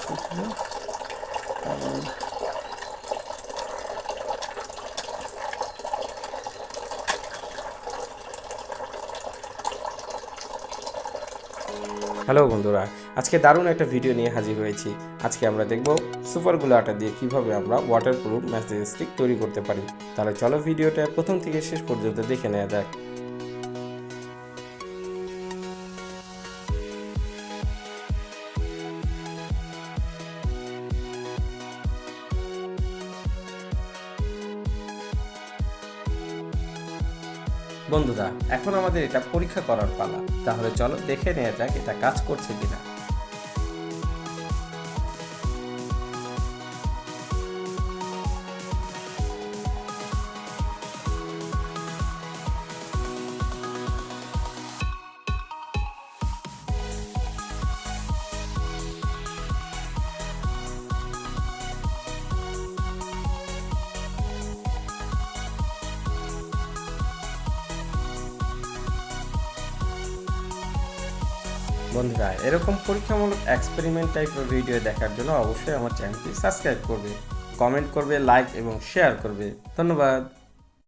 করতেছে। হ্যালো বন্ধুরা, আজকে দারুণ একটা ভিডিও নিয়ে হাজির হয়েছি। আজকে আমরা দেখব সুপার গ্লু আঠা দিয়ে কিভাবে আমরা ওয়াটারপ্রুফ ম্যাজিক স্টিক তৈরি করতে পারি। তাহলে চলো ভিডিওটা প্রথম থেকে শেষ পর্যন্ত দেখে নেওয়া যাক। বন্ধুরা, এখন আমাদের এটা পরীক্ষা করার পালা। তাহলে চলো দেখে নেওয়া যাক এটা কাজ করছে কিনা। বন্ধুরা, এরকম পরীক্ষামূলক এক্সপেরিমেন্ট টাইপের ভিডিও দেখার জন্য অবশ্যই আমার চ্যানেলটি সাবস্ক্রাইব করবে, কমেন্ট করবে, লাইক এবং শেয়ার করবে। ধন্যবাদ।